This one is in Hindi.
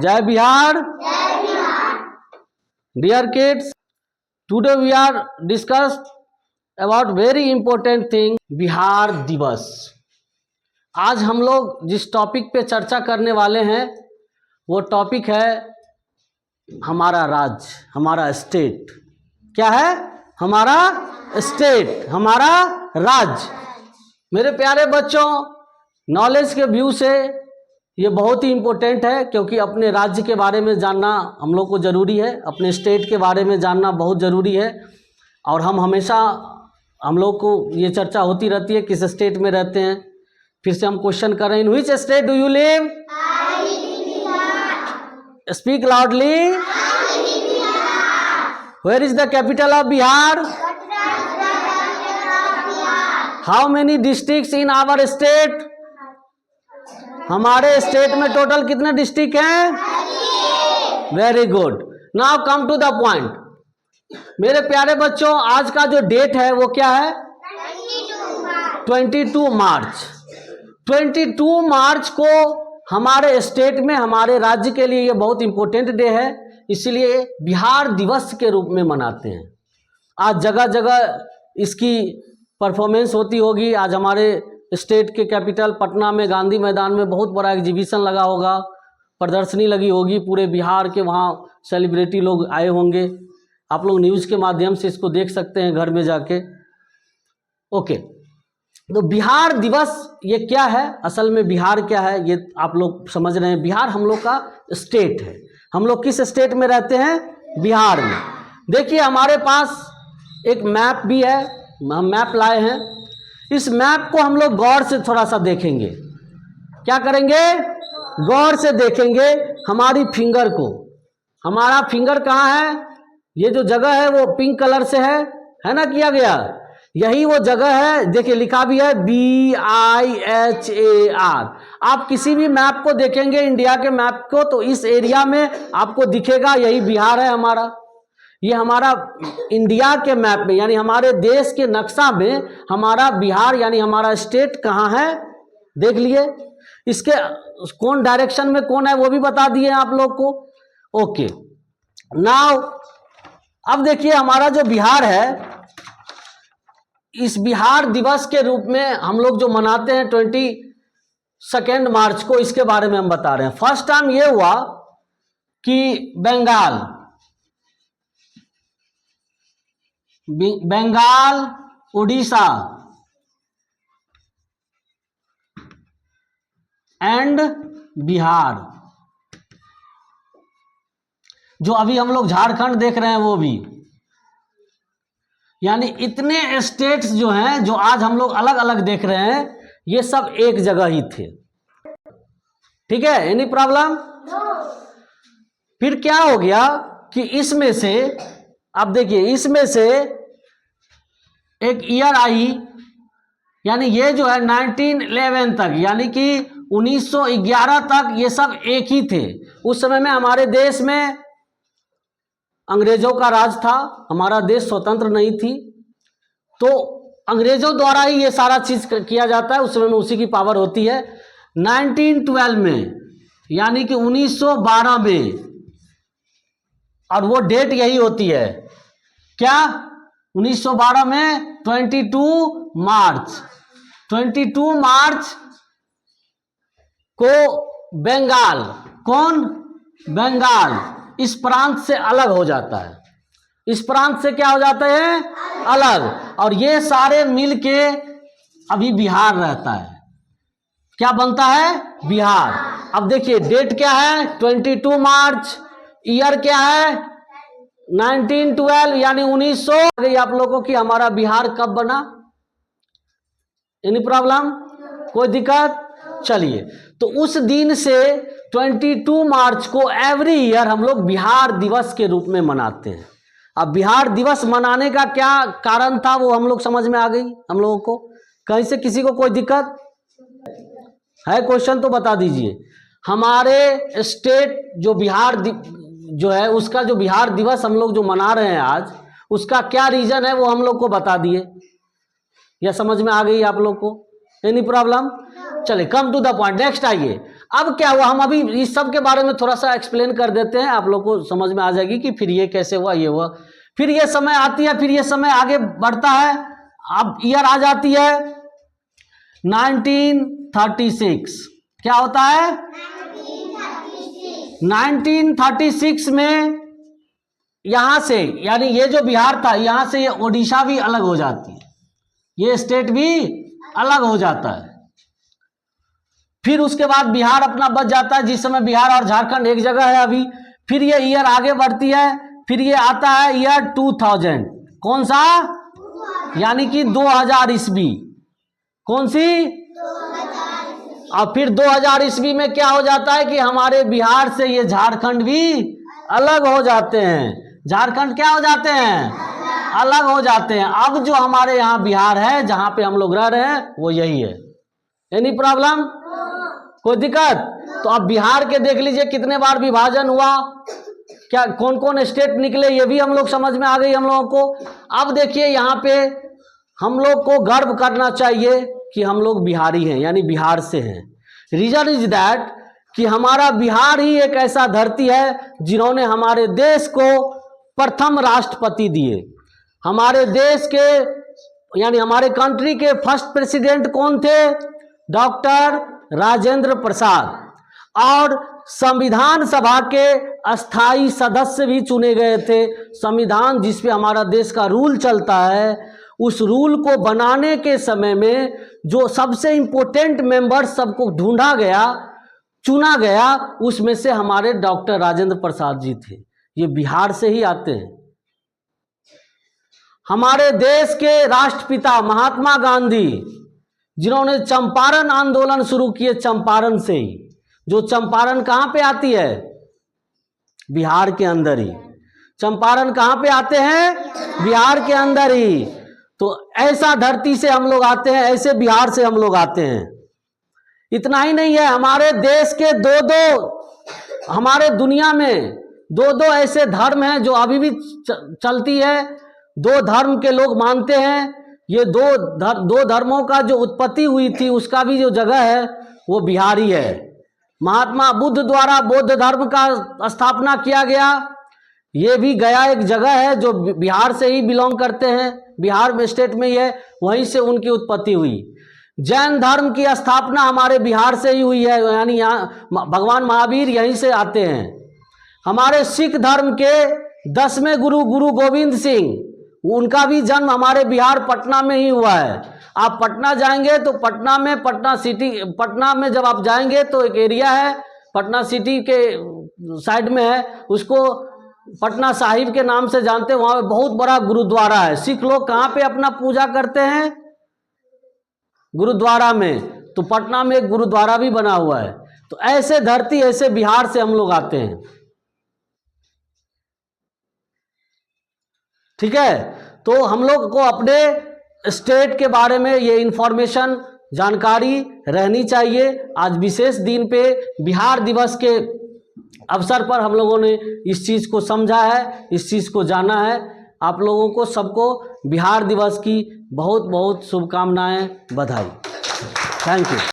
जय Bihar. Dear kids, today we are discuss about very important thing, Bihar दिवस। आज हम लोग जिस टॉपिक पे चर्चा करने वाले हैं वो टॉपिक है हमारा राज्य, हमारा स्टेट। क्या है? हमारा स्टेट, हमारा राज्य। मेरे प्यारे बच्चों, नॉलेज के व्यू से ये बहुत ही इम्पोर्टेंट है, क्योंकि अपने राज्य के बारे में जानना हम लोग को ज़रूरी है, अपने स्टेट के बारे में जानना बहुत ज़रूरी है। और हम हमेशा, हम लोग को ये चर्चा होती रहती है किस स्टेट में रहते हैं। फिर से हम क्वेश्चन कर रहे हैं, in which state do you live? Speak loudly. Where is the capital of Bihar? How many districts in our state? हमारे स्टेट में टोटल कितने डिस्ट्रिक्ट हैं? Very good. Now come to the point. मेरे प्यारे बच्चों, आज का जो डेट है वो क्या है? 22 मार्च। 22 मार्च को हमारे स्टेट में, हमारे राज्य के लिए ये बहुत इंपॉर्टेंट डे है, इसलिए बिहार दिवस के रूप में मनाते हैं। आज जगह जगह इसकी परफॉर्मेंस होती होगी। आज हमारे स्टेट के कैपिटल पटना में गांधी मैदान में बहुत बड़ा एग्जीबिशन लगा होगा, प्रदर्शनी लगी होगी, पूरे बिहार के वहाँ सेलिब्रिटी लोग आए होंगे। आप लोग न्यूज़ के माध्यम से इसको देख सकते हैं घर में जाके। ओके, तो बिहार दिवस ये क्या है? असल में बिहार क्या है ये आप लोग समझ रहे हैं। बिहार हम लोग का स्टेट है। हम लोग किस स्टेट में रहते हैं? बिहार में। देखिए, हमारे पास एक मैप भी है, हम मैप लाए हैं। इस मैप को हम लोग गौर से थोड़ा सा देखेंगे। क्या करेंगे? गौर से देखेंगे हमारी फिंगर को। हमारा फिंगर कहाँ है? ये जो जगह है वो पिंक कलर से है ना, किया गया। यही वो जगह है, देखिए लिखा भी है BIHAR। आप किसी भी मैप को देखेंगे, इंडिया के मैप को, तो इस एरिया में आपको दिखेगा यही बिहार है हमारा। ये हमारा इंडिया के मैप में, यानी हमारे देश के नक्शा में हमारा बिहार यानी हमारा स्टेट कहाँ है देख लिए। इसके कौन डायरेक्शन में कौन है वो भी बता दिए आप लोग को। ओके, नाउ अब देखिए हमारा जो बिहार है, इस बिहार दिवस के रूप में हम लोग जो मनाते हैं 22 मार्च को, इसके बारे में हम बता रहे हैं। फर्स्ट टाइम ये हुआ कि बंगाल, उड़ीसा एंड बिहार, जो अभी हम लोग झारखंड देख रहे हैं वो भी, यानी इतने स्टेट्स जो हैं, जो आज हम लोग अलग अलग देख रहे हैं, ये सब एक जगह ही थे। ठीक है, एनी प्रॉब्लम? फिर क्या हो गया कि इसमें से, अब देखिए, इसमें से एक ईयर आई, यानी ये जो है 1911 तक, यानी कि 1911 तक ये सब एक ही थे। उस समय में हमारे देश में अंग्रेजों का राज था, हमारा देश स्वतंत्र नहीं थी, तो अंग्रेजों द्वारा ही ये सारा चीज किया जाता है। उस समय में उसी की पावर होती है। 1912 में, यानी कि 1912 में, और वो डेट यही होती है क्या? 1912 में 22 मार्च। 22 मार्च को बंगाल, कौन? बंगाल इस प्रांत से अलग हो जाता है। इस प्रांत से क्या हो जाता है? अलग। और ये सारे मिलके अभी बिहार रहता है। क्या बनता है? बिहार। अब देखिए डेट क्या है? 22 मार्च। ईयर क्या है? 1912, यानी 1900। आप लोगों की हमारा बिहार कब बना? Any problem? कोई दिक्कत? चलिए, तो उस दिन से 22 मार्च को एवरी ईयर हम लोग बिहार दिवस के रूप में मनाते हैं। अब बिहार दिवस मनाने का क्या कारण था वो हम लोग समझ में आ गई हम लोगों को। कहीं से किसी को कोई दिक्कत है? क्वेश्चन तो बता दीजिए। हमारे स्टेट जो बिहार जो है, उसका जो बिहार दिवस हम लोग जो मना रहे हैं आज, उसका क्या रीजन है वो हम लोग को बता दिए। या समझ में आ गई आप लोग को? Any problem? चले, come to the point. Next आइए, अब क्या हुआ, हम अभी इस सब के बारे में थोड़ा सा एक्सप्लेन कर देते हैं, आप लोग को समझ में आ जाएगी कि फिर ये कैसे हुआ, ये हुआ। फिर ये समय आती है, फिर ये समय आगे बढ़ता है। अब ईयर आ जाती है 1936। क्या होता है 1936 में यहां से, यानी ये जो बिहार था, यहां से ये ओडिशा भी अलग हो जाती है, ये स्टेट भी अलग हो जाता है। फिर उसके बाद बिहार अपना बच जाता है, जिस समय बिहार और झारखंड एक जगह है अभी। फिर ये ईयर आगे बढ़ती है, फिर ये आता है ईयर 2000। कौन सा, यानी कि 2000 ईस्वी। कौन सी, और फिर 2000 ईस्वी में क्या हो जाता है कि हमारे बिहार से ये झारखंड भी अलग हो जाते हैं। झारखंड क्या हो जाते हैं, अलग हो जाते हैं। अब जो हमारे यहाँ बिहार है, जहां पे हम लोग रह रहे हैं, वो यही है। एनी प्रॉब्लम, कोई दिक्कत? तो अब बिहार के देख लीजिए कितने बार विभाजन हुआ, क्या कौन कौन स्टेट निकले, ये भी हम लोग समझ में आ गई हम लोगों को। अब देखिए यहाँ पे हम लोग को गर्व करना चाहिए कि हम लोग बिहारी हैं, यानी बिहार से हैं। रीजन इज दैट कि हमारा बिहार ही एक ऐसा धरती है जिन्होंने हमारे देश को प्रथम राष्ट्रपति दिए। हमारे देश के, यानी हमारे कंट्री के फर्स्ट प्रेसिडेंट कौन थे, डॉक्टर राजेंद्र प्रसाद। और संविधान सभा के अस्थाई सदस्य भी चुने गए थे। संविधान जिस पे हमारा देश का रूल चलता है, उस रूल को बनाने के समय में जो सबसे इंपॉर्टेंट मेंबर्स सबको ढूंढा गया, चुना गया, उसमें से हमारे डॉक्टर राजेंद्र प्रसाद जी थे। ये बिहार से ही आते हैं। हमारे देश के राष्ट्रपिता महात्मा गांधी, जिन्होंने चंपारण आंदोलन शुरू किए, चंपारण से ही, जो चंपारण कहां पे आती है, बिहार के अंदर ही। चंपारण कहां पे आते हैं, बिहार के अंदर ही। तो ऐसा धरती से हम लोग आते हैं, ऐसे बिहार से हम लोग आते हैं। इतना ही नहीं है, हमारे देश के हमारे दुनिया में दो ऐसे धर्म हैं जो अभी भी चलती है। दो धर्म के लोग मानते हैं। ये दो धर्मों का जो उत्पत्ति हुई थी, उसका भी जो जगह है वो बिहार ही है। महात्मा बुद्ध द्वारा बौद्ध धर्म का स्थापना किया गया, ये भी गया एक जगह है जो बिहार से ही बिलोंग करते हैं, बिहार में स्टेट में ही है, वहीं से उनकी उत्पत्ति हुई। जैन धर्म की स्थापना हमारे बिहार से ही हुई है, यानी यहाँ भगवान महावीर यहीं से आते हैं। हमारे सिख धर्म के 10वें गुरु गोविंद सिंह, उनका भी जन्म हमारे बिहार पटना में ही हुआ है। आप पटना जाएंगे तो पटना में, पटना में जब आप जाएंगे तो एक एरिया है पटना सिटी के साइड में है, उसको पटना साहिब के नाम से जानते हैं। वहां पे बहुत बड़ा गुरुद्वारा है। सिख लोग कहाँ पे अपना पूजा करते हैं, गुरुद्वारा में। तो पटना में एक गुरुद्वारा भी बना हुआ है। तो ऐसे धरती, ऐसे बिहार से हम लोग आते हैं। ठीक है, तो हम लोग को अपने स्टेट के बारे में ये इंफॉर्मेशन, जानकारी रहनी चाहिए। आज विशेष दिन पे बिहार दिवस के अवसर पर हम लोगों ने इस चीज़ को समझा है, इस चीज़ को जाना है। आप लोगों को सबको बिहार दिवस की बहुत बहुत शुभकामनाएं, बधाई। Thank you.